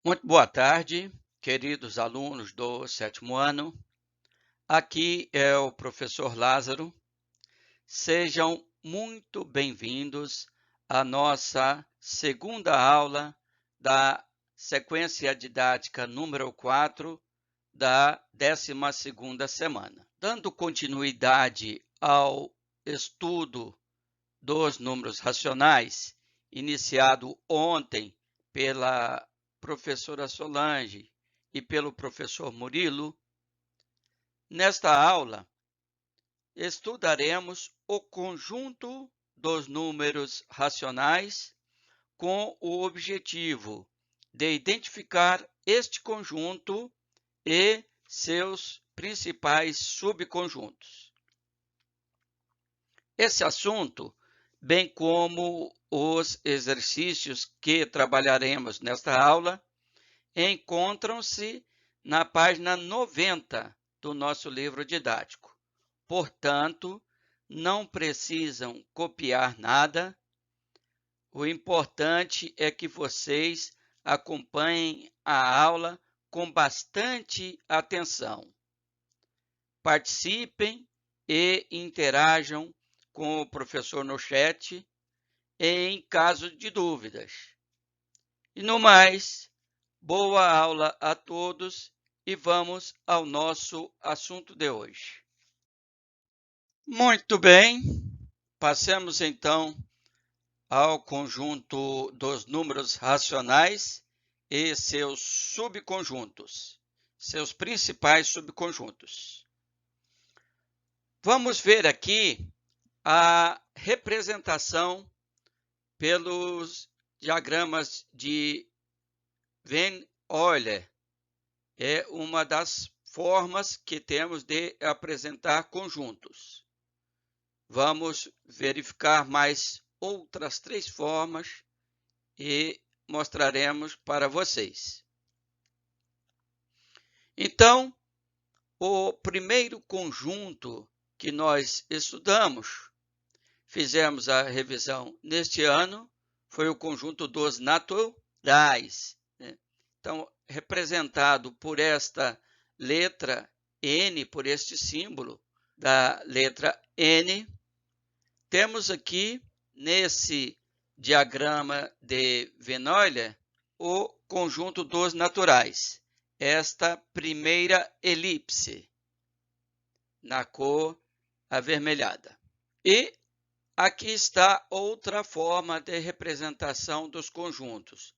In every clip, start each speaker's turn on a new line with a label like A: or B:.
A: Muito boa tarde, queridos alunos do sétimo ano. Aqui é o professor Lázaro. Sejam muito bem-vindos à nossa segunda aula da sequência didática número 4 da 12ª semana. Dando continuidade ao estudo dos números racionais, iniciado ontem pela professora Solange e pelo professor Murilo, nesta aula estudaremos o conjunto dos números racionais com o objetivo de identificar este conjunto e seus principais subconjuntos. Esse assunto, bem como os exercícios que trabalharemos nesta aula, encontram-se na página 90 do nosso livro didático. Portanto, não precisam copiar nada. O importante é que vocês acompanhem a aula com bastante atenção. Participem e interajam com o professor no chat em caso de dúvidas. E no mais, boa aula a todos e vamos ao nosso assunto de hoje. Muito bem, passemos então ao conjunto dos números racionais e seus subconjuntos, seus principais subconjuntos. Vamos ver aqui a representação pelos diagramas de Venn Euler. É uma das formas que temos de apresentar conjuntos. Vamos verificar mais outras 3 formas e mostraremos para vocês. Então, o primeiro conjunto que nós estudamos, fizemos a revisão neste ano, foi o conjunto dos naturais, né? Então, representado por esta letra N, por este símbolo da letra N, temos aqui, nesse diagrama de Venn Euler, o conjunto dos naturais, esta primeira elipse, na cor avermelhada. E aqui está outra forma de representação dos conjuntos.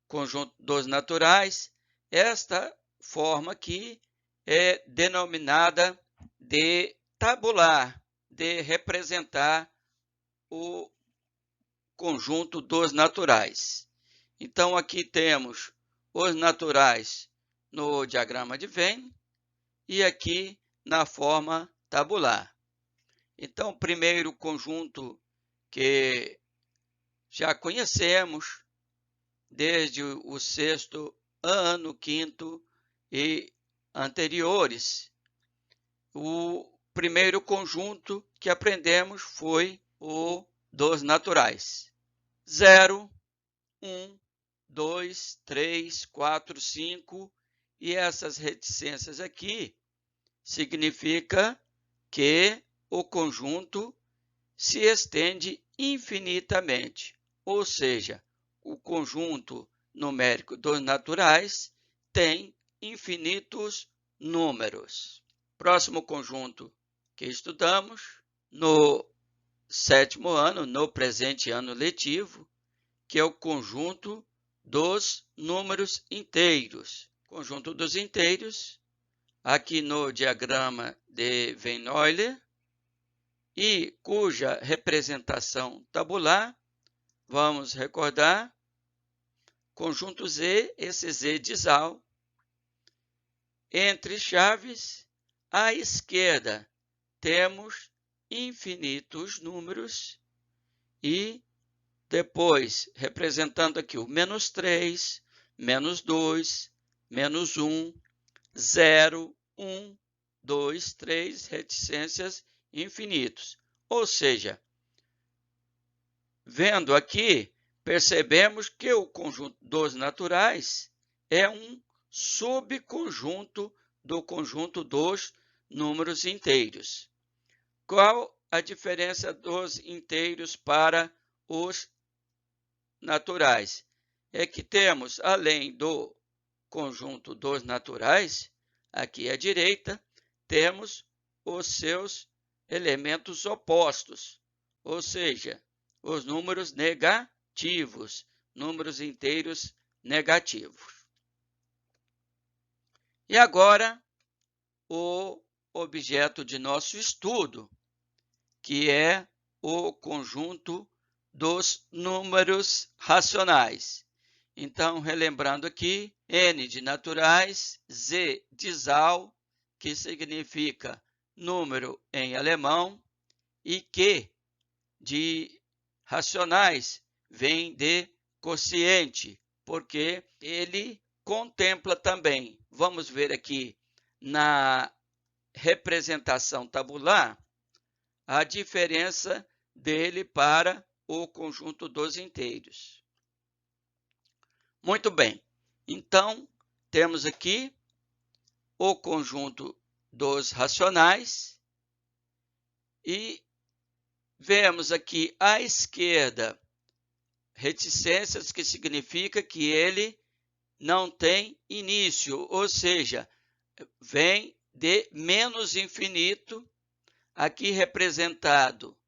A: Conjunto dos naturais, esta forma aqui é denominada de tabular, de representar o conjunto dos naturais. Então, aqui temos os naturais no diagrama de Venn e aqui na forma tabular. Então, o primeiro conjunto que já conhecemos desde o sexto ano, quinto e anteriores. O primeiro conjunto que aprendemos foi o dos naturais. 0, 1, 2, 3, 4, 5, e essas reticências aqui significa que o conjunto se estende infinitamente, ou seja, o conjunto numérico dos naturais tem infinitos números. Próximo conjunto que estudamos no sétimo ano, no presente ano letivo, que é o conjunto dos números inteiros. Conjunto dos inteiros, aqui no diagrama de Venn Euler, e cuja representação tabular, vamos recordar, conjunto Z, esse Z disal, entre chaves, à esquerda temos infinitos números e depois, representando aqui o menos 3, menos 2, menos 1, 0, 1, 2, 3, reticências infinitos. Ou seja, vendo aqui, percebemos que o conjunto dos naturais é um subconjunto do conjunto dos números inteiros. Qual a diferença dos inteiros para os naturais? É que temos, além do conjunto dos naturais, aqui à direita, temos os seus elementos opostos, ou seja, os números negativos, números inteiros negativos. E agora, o objeto de nosso estudo, que é o conjunto dos números racionais. Então, relembrando aqui, N de naturais, Z de Zahl, que significa número em alemão, e Q de racionais, vem de quociente, porque ele contempla também, vamos ver aqui na representação tabular, a diferença dele para o conjunto dos inteiros. Muito bem, então temos aqui o conjunto dos racionais e vemos aqui à esquerda reticências, que significa que ele não tem início, ou seja, vem de menos infinito, aqui representado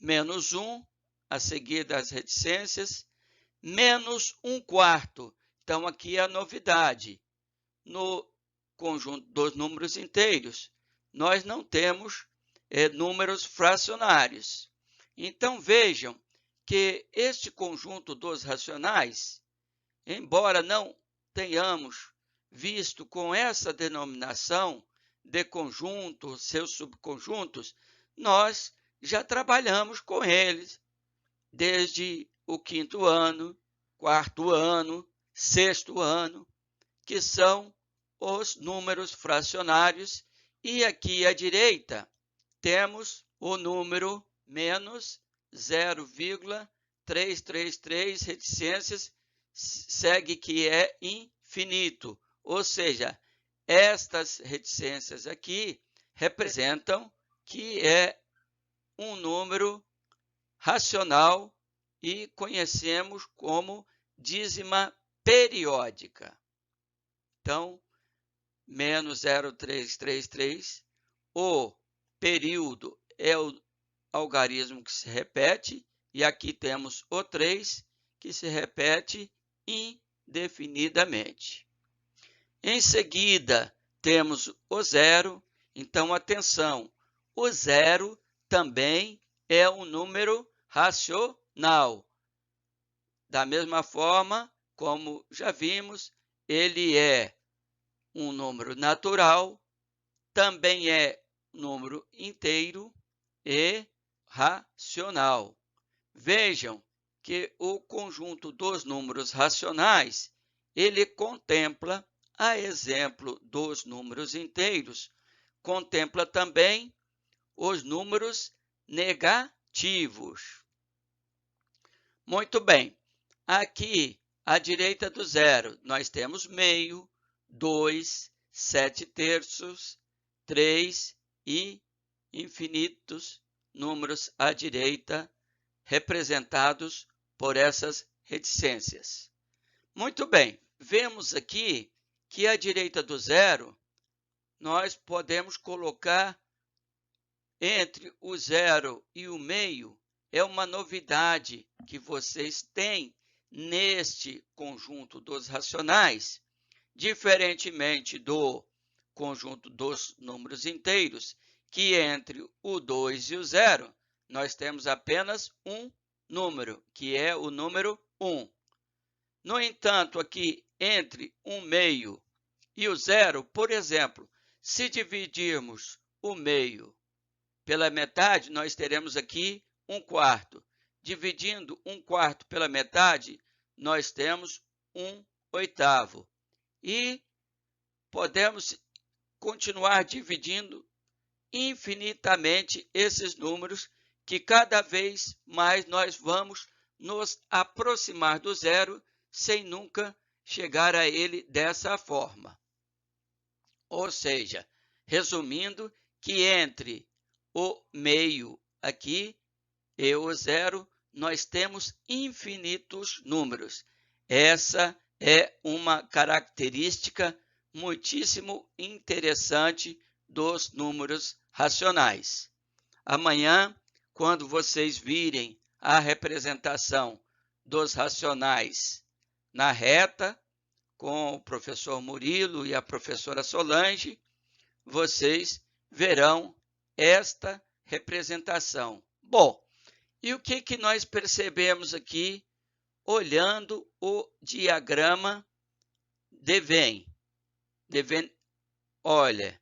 A: menos 1, a seguir das reticências, menos 1/4. Então, aqui é a novidade. No conjunto dos números inteiros, nós não temos números fracionários. Então, vejam que este conjunto dos racionais, embora não tenhamos visto com essa denominação de conjunto, seus subconjuntos, nós já trabalhamos com eles desde o 5º ano, 4º ano, 6º ano, que são os números fracionários, e aqui à direita temos o número menos 0,333 reticências, segue que é infinito, ou seja, estas reticências aqui representam que é um número racional e conhecemos como dízima periódica. Então, menos 0,333, o período é o algarismo que se repete, e aqui temos o 3, que se repete indefinidamente. Em seguida, temos o 0. Então, atenção, o 0 também é um número racional. Da mesma forma, como já vimos, ele é um número natural, também é número inteiro e racional. Vejam que o conjunto dos números racionais, ele contempla, a exemplo dos números inteiros, contempla também os números negativos. Muito bem, aqui à direita do 0, nós temos meio, 2, 7/3, 3 e infinitos números à direita, representados por essas reticências. Muito bem, vemos aqui que à direita do 0, nós podemos colocar entre o 0 e o meio, é uma novidade que vocês têm neste conjunto dos racionais, diferentemente do conjunto dos números inteiros, que entre o 2 e o 0, nós temos apenas um número, que é o número 1. No entanto, aqui entre o meio e o 0, por exemplo, se dividirmos o meio pela metade, nós teremos aqui 1/4. Dividindo 1/4 pela metade, nós temos 1/8. E podemos continuar dividindo infinitamente esses números, que cada vez mais nós vamos nos aproximar do 0, sem nunca chegar a ele dessa forma. Ou seja, resumindo, que entre o meio aqui e o zero, nós temos infinitos números. Essa é uma característica muitíssimo interessante dos números racionais. Amanhã, quando vocês virem a representação dos racionais na reta, com o professor Murilo e a professora Solange, vocês verão esta representação. Bom, e o que nós percebemos aqui olhando o diagrama de Venn? Olha,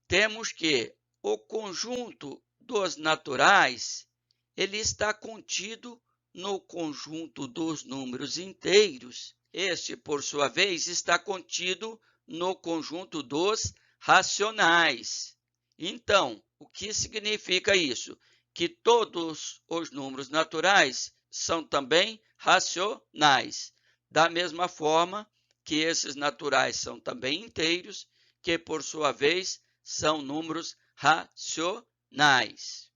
A: temos que o conjunto dos naturais ele está contido no conjunto dos números inteiros. Este, por sua vez, está contido no conjunto dos racionais. Então, o que significa isso? Que todos os números naturais são também racionais. Da mesma forma que esses naturais são também inteiros, que, por sua vez, são números racionais.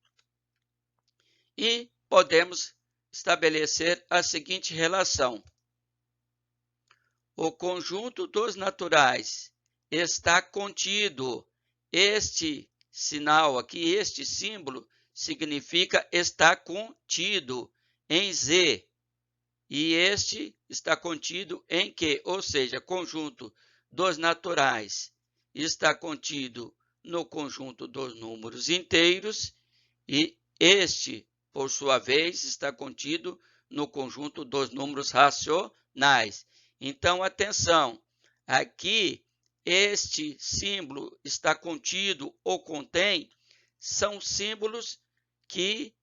A: E podemos estabelecer a seguinte relação. O conjunto dos naturais está contido. Este sinal aqui, este símbolo, significa está contido em Z. E este está contido em Q, ou seja, conjunto dos naturais está contido no conjunto dos números inteiros e este, por sua vez, está contido no conjunto dos números racionais. Então, atenção, aqui este símbolo está contido ou contém, são símbolos que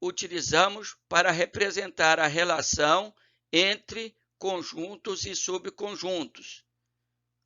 A: utilizamos para representar a relação entre conjuntos e subconjuntos.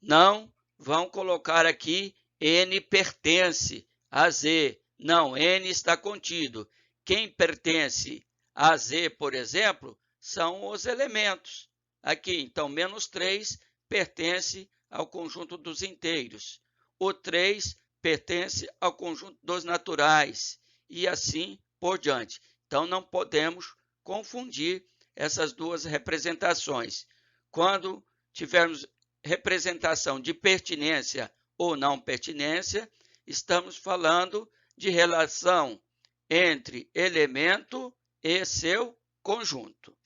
A: Não vão colocar aqui N pertence a Z. Não, N está contido. Quem pertence a Z, por exemplo, são os elementos. Aqui, então, menos 3 pertence ao conjunto dos inteiros. O 3 pertence ao conjunto dos naturais. E assim por diante. Então, não podemos confundir essas duas representações. Quando tivermos representação de pertinência ou não pertinência, estamos falando de relação entre elemento e seu conjunto.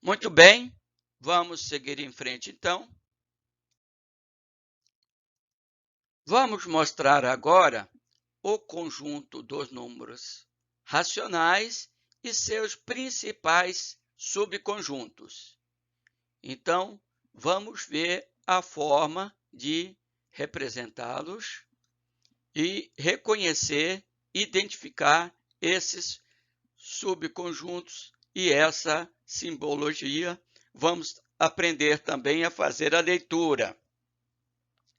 A: Muito bem, vamos seguir em frente então. Vamos mostrar agora o conjunto dos números racionais e seus principais subconjuntos. Então, vamos ver a forma de representá-los e reconhecer, identificar esses subconjuntos e essa simbologia. Vamos aprender também a fazer a leitura.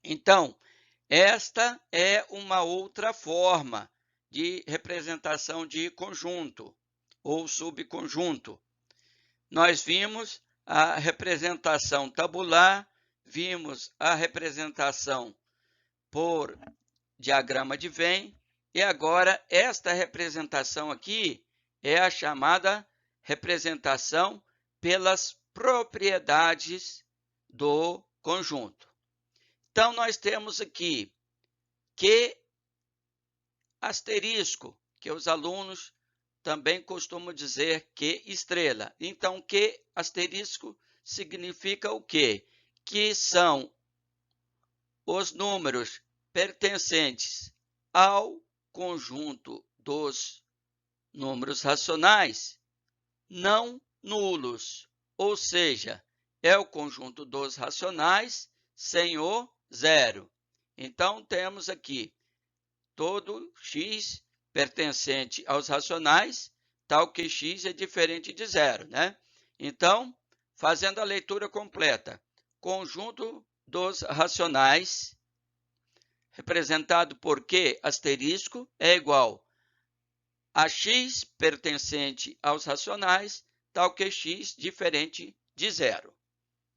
A: Então, esta é uma outra forma de representação de conjunto ou subconjunto. Nós vimos a representação tabular, vimos a representação por diagrama de Venn, e agora esta representação aqui é a chamada representação pelas propriedades do conjunto. Então, nós temos aqui Q asterisco, que os alunos também costumam dizer Q estrela. Então, Q asterisco significa o quê? Que são os números pertencentes ao conjunto dos números racionais não nulos, ou seja, é o conjunto dos racionais sem o zero. Então, temos aqui todo x pertencente aos racionais, tal que x é diferente de zero, né? Então, fazendo a leitura completa, conjunto dos racionais, representado por Q asterisco, é igual a x pertencente aos racionais, tal que x diferente de zero.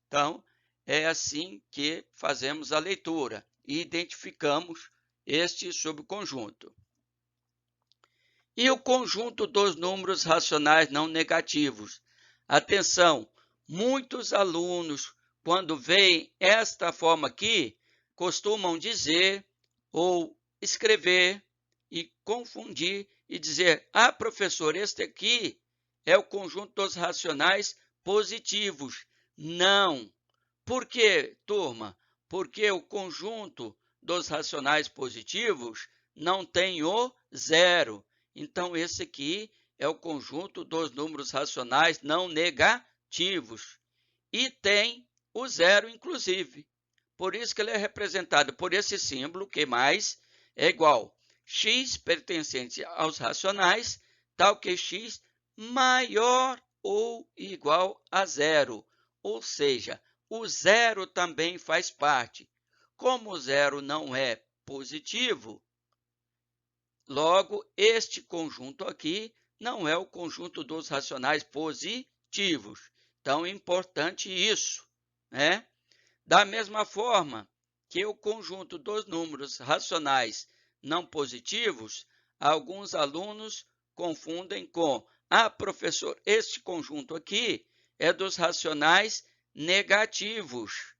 A: Então, é assim que fazemos a leitura e identificamos este subconjunto. E o conjunto dos números racionais não negativos? Atenção, muitos alunos, quando veem esta forma aqui, costumam dizer ou escrever e confundir e dizer: ah, professor, este aqui é o conjunto dos racionais positivos. Não. Por quê, turma? Porque o conjunto dos racionais positivos não tem o zero. Então, esse aqui é o conjunto dos números racionais não negativos. E tem o zero, inclusive. Por isso que ele é representado por esse símbolo, que mais é igual x pertencente aos racionais, tal que x maior ou igual a zero. Ou seja, o zero também faz parte. Como o zero não é positivo, logo, este conjunto aqui não é o conjunto dos racionais positivos. Então, é importante isso, né? Da mesma forma que o conjunto dos números racionais não positivos, alguns alunos confundem com: ah, professor, este conjunto aqui é dos racionais negativos.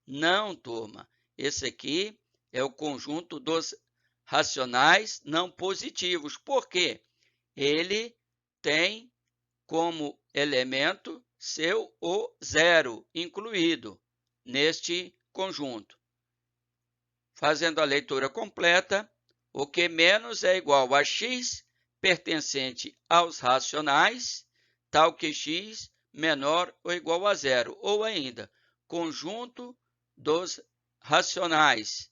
A: Não, turma. Esse aqui é o conjunto dos racionais não positivos. Por quê? Ele tem como elemento seu o zero incluído neste conjunto. Fazendo a leitura completa, o que menos é igual a x pertencente aos racionais, tal que x menor ou igual a zero. Ou ainda, conjunto dos racionais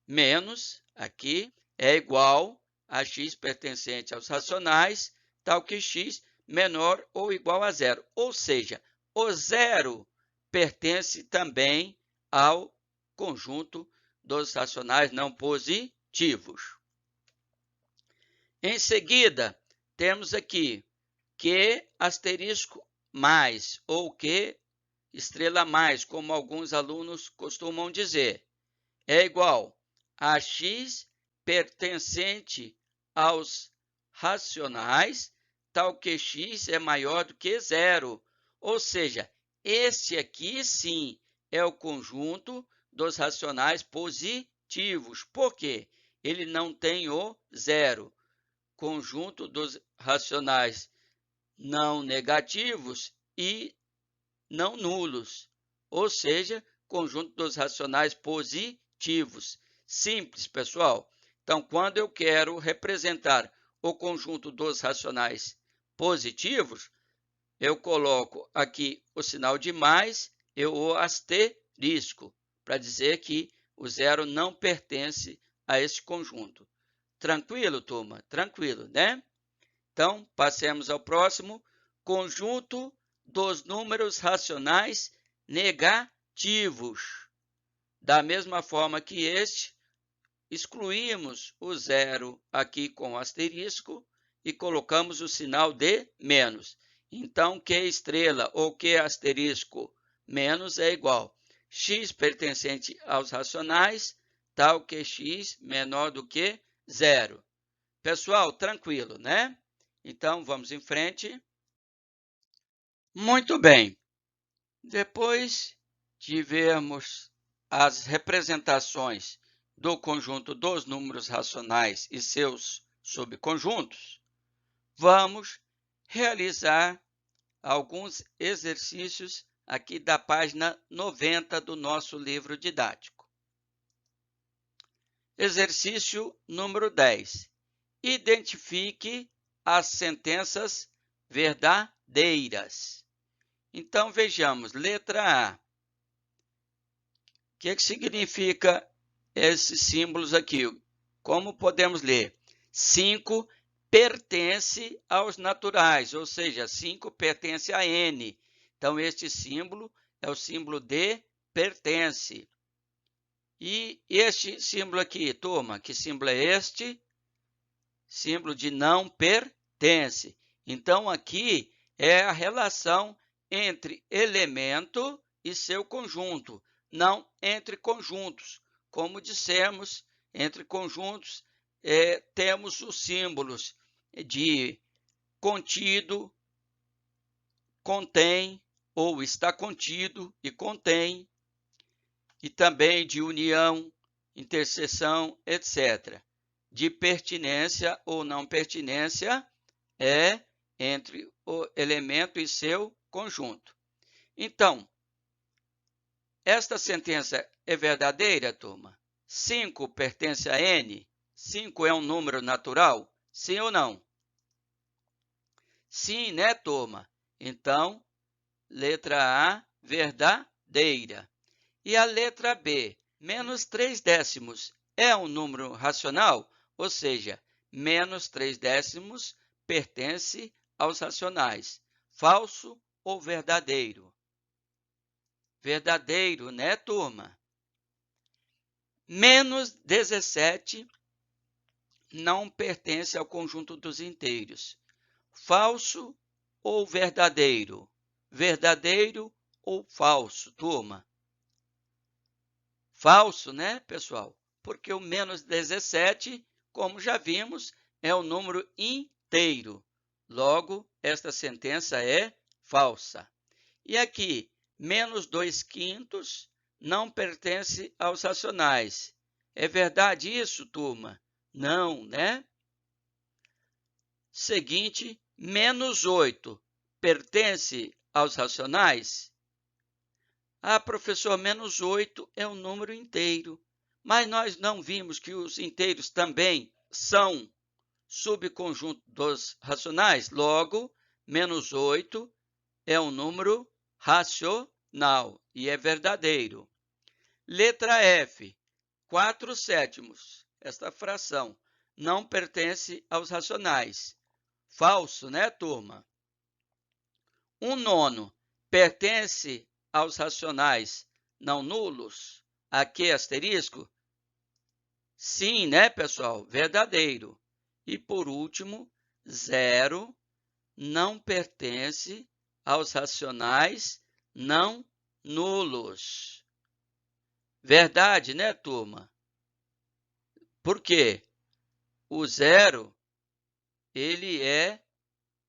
A: menos, aqui, é igual a x pertencente aos racionais, tal que x menor ou igual a zero. Ou seja, o zero pertence também ao conjunto dos racionais não positivos. Em seguida, temos aqui Q asterisco mais, ou Q estrela mais, como alguns alunos costumam dizer, é igual a x pertencente aos racionais, tal que x é maior do que zero. Ou seja, este aqui sim é o conjunto dos racionais positivos. Por quê? Ele não tem o zero. Conjunto dos racionais não negativos e não nulos. Ou seja, conjunto dos racionais positivos. Simples, pessoal. Então, quando eu quero representar o conjunto dos racionais positivos, eu coloco aqui o sinal de mais e o asterisco, para dizer que o zero não pertence a esse conjunto. Tranquilo, turma? Tranquilo, né? Então, passemos ao próximo. Conjunto dos números racionais negativos. Da mesma forma que este, excluímos o zero aqui com o asterisco e colocamos o sinal de menos. Então, Q estrela ou Q asterisco menos é igual x pertencente aos racionais, tal que x menor do que zero. Pessoal, tranquilo, né? Então, vamos em frente. Muito bem. Depois de vermos as representações do conjunto dos números racionais e seus subconjuntos, vamos realizar alguns exercícios aqui da página 90 do nosso livro didático. Exercício número 10. Identifique as sentenças verdadeiras. Então, vejamos, letra A. O que significa esses símbolos aqui? Como podemos ler? 5 pertence aos naturais, ou seja, 5 pertence a N. Então, este símbolo é o símbolo de pertence. E este símbolo aqui, turma, que símbolo é este? Símbolo de não pertence. Então, aqui é a relação entre elemento e seu conjunto, não entre conjuntos. Como dissemos, entre conjuntos temos os símbolos de contido, contém, ou está contido e contém, e também de união, interseção, etc. De pertinência ou não pertinência é entre o elemento e seu conjunto. Então, esta sentença é verdadeira, turma? 5 pertence a N? 5 é um número natural? Sim ou não? Sim, né, turma? Então, letra A, verdadeira. E a letra B, menos 3/10 é um número racional? Ou seja, menos 3/10 pertence aos racionais. Falso ou verdadeiro? Verdadeiro, né, turma? Menos 17 não pertence ao conjunto dos inteiros. Falso ou verdadeiro? Verdadeiro ou falso, turma? Falso, né, pessoal? Porque o menos 17, como já vimos, é um número inteiro. Logo, esta sentença é falsa. E aqui, menos 2/5 não pertence aos racionais. É verdade isso, turma? Não, né? Seguinte, menos 8 pertence aos racionais? Ah, professor, menos 8 é um número inteiro. Mas nós não vimos que os inteiros também são subconjunto dos racionais? Logo, menos 8 é um número racional e é verdadeiro. Letra F, 4/7. Esta fração não pertence aos racionais. Falso, né, turma? 1/9 pertence aos racionais não nulos? Aqui asterisco? Sim, né, pessoal? Verdadeiro. E por último, 0 não pertence aos racionais não nulos. Verdade, né, turma? Por quê? O 0, ele é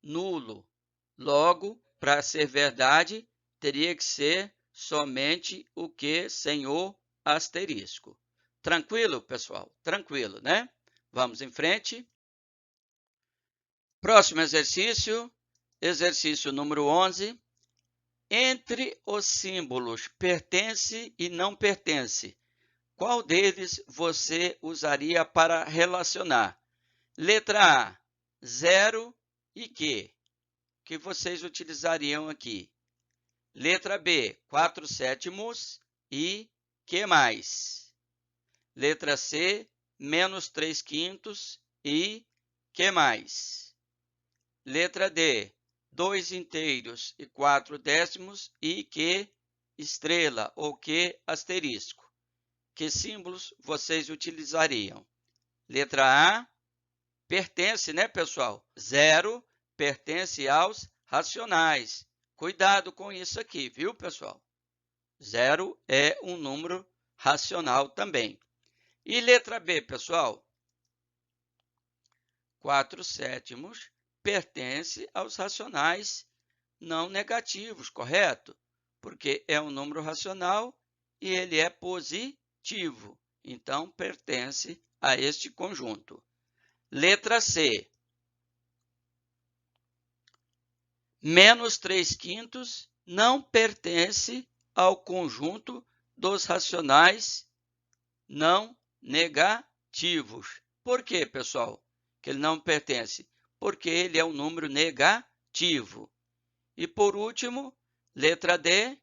A: nulo. Logo, para ser verdade, teria que ser somente o que sem o asterisco. Tranquilo, pessoal? Tranquilo, né? Vamos em frente. Próximo exercício, exercício número 11. Entre os símbolos pertence e não pertence, qual deles você usaria para relacionar? Letra A, 0 e que? Que vocês utilizariam aqui? Letra B, 4/7 e que mais? Letra C, menos 3/5 e que mais? Letra D, 2 inteiros e 4/10 e que estrela ou que asterisco. Que símbolos vocês utilizariam? Letra A, pertence, né, pessoal? 0 pertence aos racionais. Cuidado com isso aqui, viu, pessoal? 0 é um número racional também. E letra B, pessoal? 4/7 pertence aos racionais não negativos, correto? Porque é um número racional e ele é positivo. Então, pertence a este conjunto. Letra C. Menos 3/5 não pertence ao conjunto dos racionais não negativos. Por quê, pessoal, que ele não pertence? Porque ele é um número negativo. E, por último, letra D,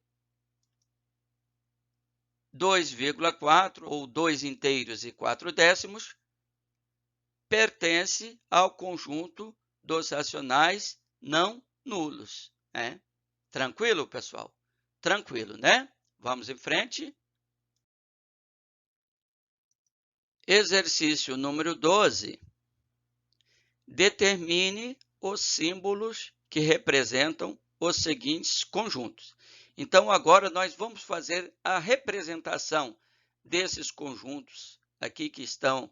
A: 2,4 ou 2 inteiros e 4/10 pertence ao conjunto dos racionais não nulos. Né? Tranquilo, pessoal? Tranquilo, né? Vamos em frente. Exercício número 12. Determine os símbolos que representam os seguintes conjuntos. Então, agora nós vamos fazer a representação desses conjuntos aqui que estão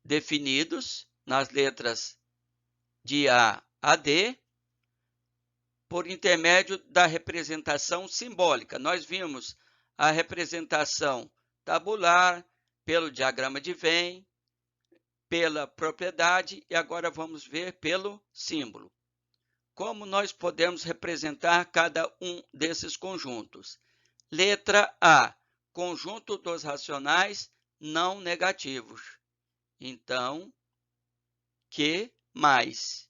A: definidos nas letras de A a D, por intermédio da representação simbólica. Nós vimos a representação tabular, pelo diagrama de Venn, pela propriedade, e agora vamos ver pelo símbolo. Como nós podemos representar cada um desses conjuntos? Letra A, conjunto dos racionais não negativos. Então, Q mais.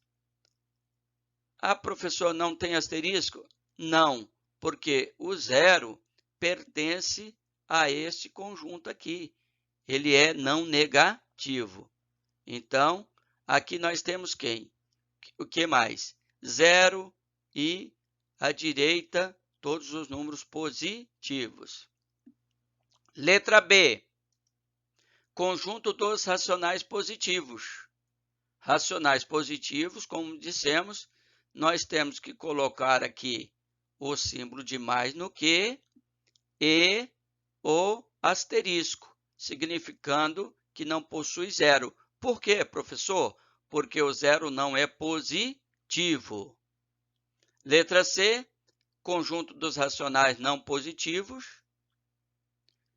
A: Ah, professor, não tem asterisco? Não, porque o zero pertence a este conjunto aqui. Ele é não negativo. Então, aqui nós temos quem? O que mais? 0 e à direita todos os números positivos. Letra B. Conjunto dos racionais positivos. Racionais positivos, como dissemos, nós temos que colocar aqui o símbolo de mais no que e o asterisco, significando que não possui zero. Por quê, professor? Porque o zero não é positivo. Letra C, conjunto dos racionais não positivos.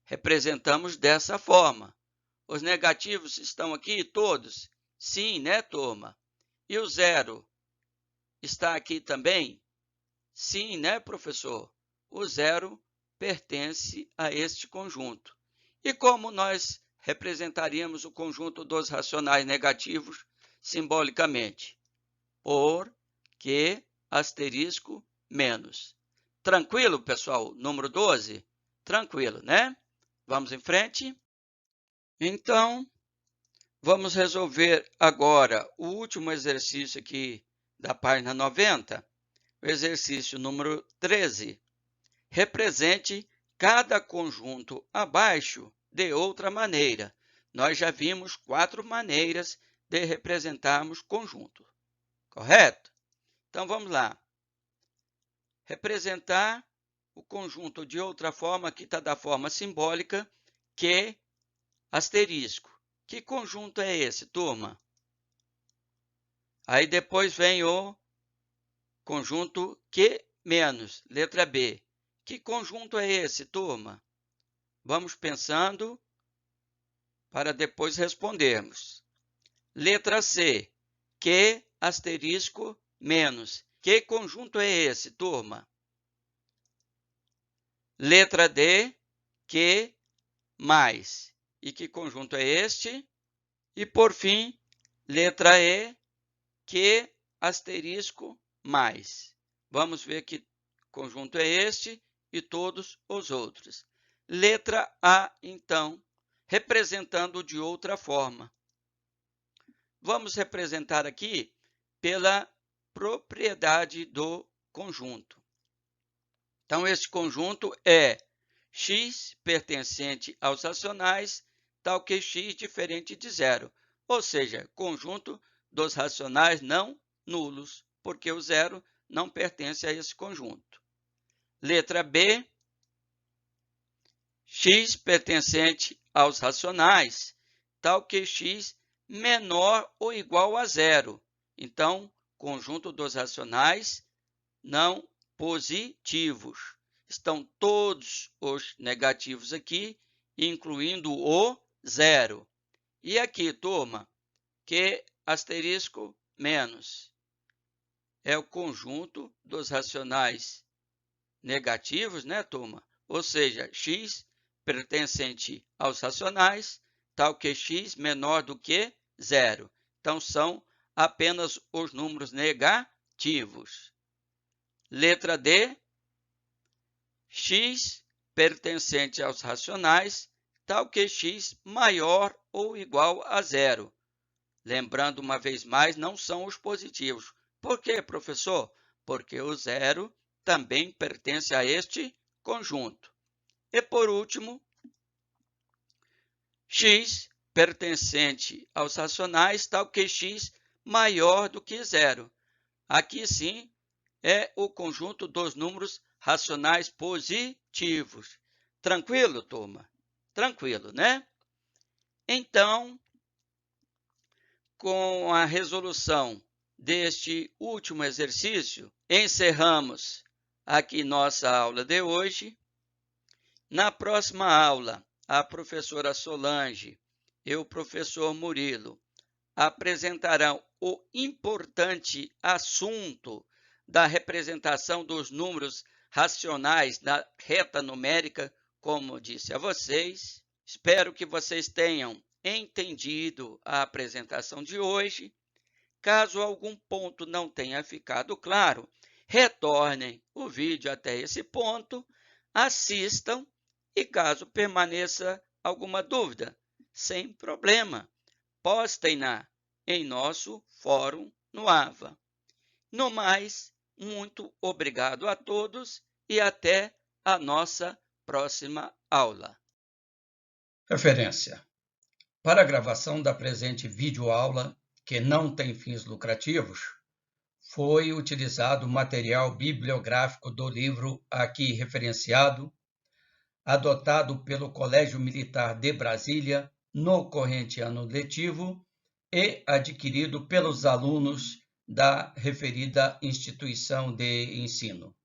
A: Representamos dessa forma. Os negativos estão aqui todos? Sim, né, turma? E o zero está aqui também? Sim, né, professor? O zero pertence a este conjunto. E como nós representaríamos o conjunto dos racionais negativos simbolicamente? Por que asterisco menos. Tranquilo, pessoal? Número 12? Tranquilo, né? Vamos em frente? Então, vamos resolver agora o último exercício aqui da página 90, o exercício número 13. Represente cada conjunto abaixo de outra maneira. Nós já vimos 4 maneiras de representarmos conjunto, correto? Então, vamos lá. Representar o conjunto de outra forma, aqui está da forma simbólica, que asterisco. Que conjunto é esse, turma? Aí depois vem o conjunto Q menos, letra B. Que conjunto é esse, turma? Vamos pensando para depois respondermos. Letra C, Q asterisco menos. Que conjunto é esse, turma? Letra D, Q mais. E que conjunto é este? E, por fim, letra E, Q asterisco mais. Vamos ver que conjunto é este e todos os outros. Letra A, então, representando de outra forma. Vamos representar aqui pela propriedade do conjunto. Então, esse conjunto é x pertencente aos racionais, tal que x diferente de zero, ou seja, conjunto dos racionais não nulos, porque o zero não pertence a esse conjunto. Letra B, x pertencente aos racionais, tal que x menor ou igual a zero. Então, conjunto dos racionais não positivos. Estão todos os negativos aqui, incluindo o zero. E aqui, turma, que asterisco menos é o conjunto dos racionais negativos, né, turma? Ou seja, x pertencente aos racionais, tal que x menor do que zero. Então, são apenas os números negativos. Letra D, x pertencente aos racionais, tal que x maior ou igual a zero. Lembrando uma vez mais, não são os positivos. Por quê, professor? Porque o zero também pertence a este conjunto. E, por último, x pertencente aos racionais, tal que x maior do que zero. Aqui, sim, é o conjunto dos números racionais positivos. Tranquilo, turma? Tranquilo, né? Então, com a resolução deste último exercício, encerramos aqui nossa aula de hoje. Na próxima aula, a professora Solange e o professor Murilo apresentarão o importante assunto da representação dos números racionais na reta numérica, como disse a vocês. Espero que vocês tenham entendido a apresentação de hoje. Caso algum ponto não tenha ficado claro, retornem o vídeo até esse ponto, assistam e caso permaneça alguma dúvida, sem problema, postem-na em nosso fórum no AVA. No mais, muito obrigado a todos e até a nossa próxima aula. Referência: para a gravação da presente videoaula, que não tem fins lucrativos, foi utilizado material bibliográfico do livro aqui referenciado, adotado pelo Colégio Militar de Brasília no corrente ano letivo e adquirido pelos alunos da referida instituição de ensino.